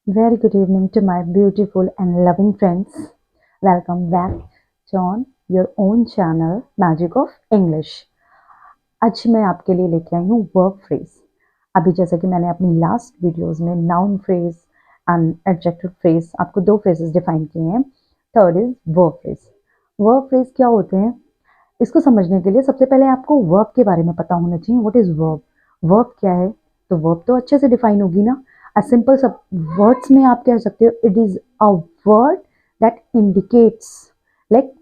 Very good evening to my beautiful and loving friends. Welcome back to on your own channel Magic of English. आज मैं आपके लिए लेके आई हूँ verb phrase. अभी जैसा कि मैंने अपनी लास्ट वीडियोस में noun phrase and adjective phrase आपको दो फ्रेजेस डिफाइन किए हैं। Third is verb phrase. Verb phrase क्या होते हैं, इसको समझने के लिए सबसे पहले आपको वर्ब के बारे में पता होना चाहिए। What is verb? वर्ब क्या है? तो वर्ब तो अच्छे से डिफाइन होगी ना। सिंपल सब वर्ड्स में आप कह सकते हो it is a word that indicates like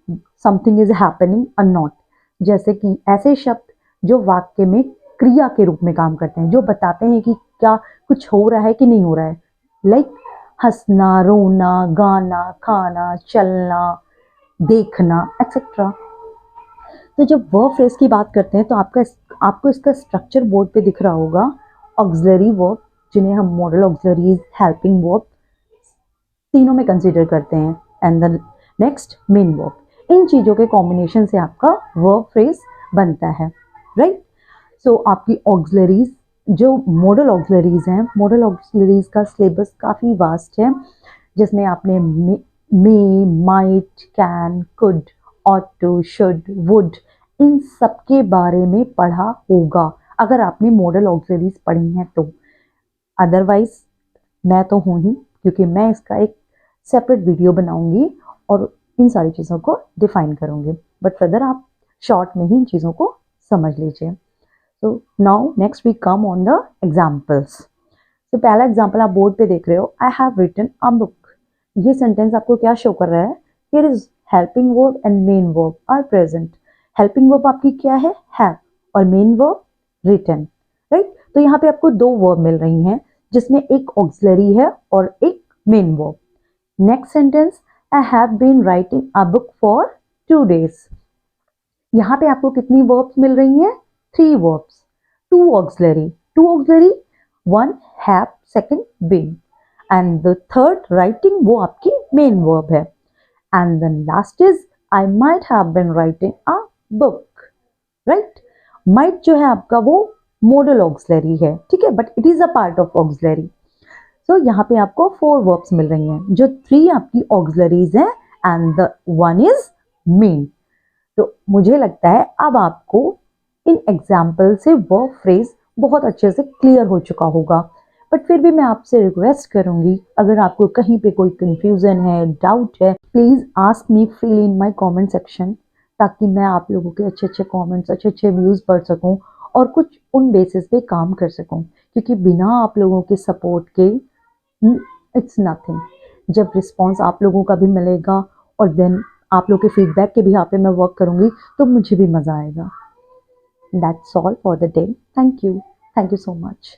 something is happening और नॉट। जैसे कि ऐसे शब्द जो वाक्य में क्रिया के रूप में काम करते हैं, जो बताते हैं कि क्या कुछ हो रहा है कि नहीं हो रहा है, लाइक हंसना, रोना, गाना, खाना, चलना, देखना एक्सेट्रा। तो जब वर्ब फ्रेज की बात करते हैं तो आपको इसका स्ट्रक्चर बोर्ड पे दिख रहा होगा। ऑक्सिलरी वर्ब, जिन्हें हम मॉडल ऑक्सिलरीज, हेल्पिंग वर्ब, तीनों में कंसीडर करते हैं, and the next main verb. इन चीज़ों के कॉम्बिनेशन से आपका वर्ब फ्रेज बनता है, राइट। सो आपकी ऑक्सिलरीज जो मॉडल ऑक्सिलरीज हैं, मॉडल ऑक्सिलरीज का सिलेबस काफ़ी वास्ट है, जिसमें आपने may, might, can, could, ought to, should, would, इन सब के बारे में पढ़ा होगा अगर आपने मॉडल ऑक्सिलरीज पढ़ी हैं तो। अदरवाइज मैं तो हूँ ही, क्योंकि मैं इसका एक सेपरेट वीडियो बनाऊंगी और इन सारी चीज़ों को डिफाइन करूंगी, बट फर्दर आप शॉर्ट में ही इन चीज़ों को समझ लीजिए। तो now next we come on the examples. तो पहला एग्जाम्पल आप बोर्ड पे देख रहे हो, I have written a book. ये सेंटेंस आपको क्या शो कर रहा है? Here is helping verb and main verb are present. Helping verb आपकी क्या है? हैव, और मेन वर्ब रिटन, राइट। तो यहाँ पे आपको दो वर्ब मिल रही हैं, जिसमें एक ऑक्सिलरी है और एक main verb. Next sentence, I have been writing a book for 2 days। यहाँ पे आपको कितनी वर्ब्स मिल रही हैं? 3 verbs, 2 auxiliary, 1 have, second been, and the third writing, वो आपकी मेन वर्ब है। And the last is I might have been writing a book, right. Might जो है आपका वो मॉडल ऑक्सिलरी है, ठीक है, but it is a part of auxiliary. So यहाँ पे आपको 4 वर्ब्स मिल रही हैं, जो 3 आपकी ऑक्सिलरीज हैं एंड द 1 इज मेन। तो मुझे लगता है अब आपको इन एग्जाम्पल से वर्ब फ्रेज बहुत अच्छे से क्लियर हो चुका होगा, बट फिर भी मैं आपसे रिक्वेस्ट करूंगी, अगर आपको कहीं पे कोई कंफ्यूजन है, डाउट है, please ask me freely in my comment section, ताकि मैं आप लोगों के अच्छे अच्छे कमेंट्स, अच्छे अच्छे व्यूज पढ़ सकूं और कुछ उन बेसिस पे काम कर सकूं, क्योंकि बिना आप लोगों के सपोर्ट के इट्स नथिंग। जब रिस्पॉन्स आप लोगों का भी मिलेगा और देन आप लोग के फीडबैक के भी यहाँ पे मैं वर्क करूंगी, तो मुझे भी मज़ा आएगा। That's all for the day. Thank you so much.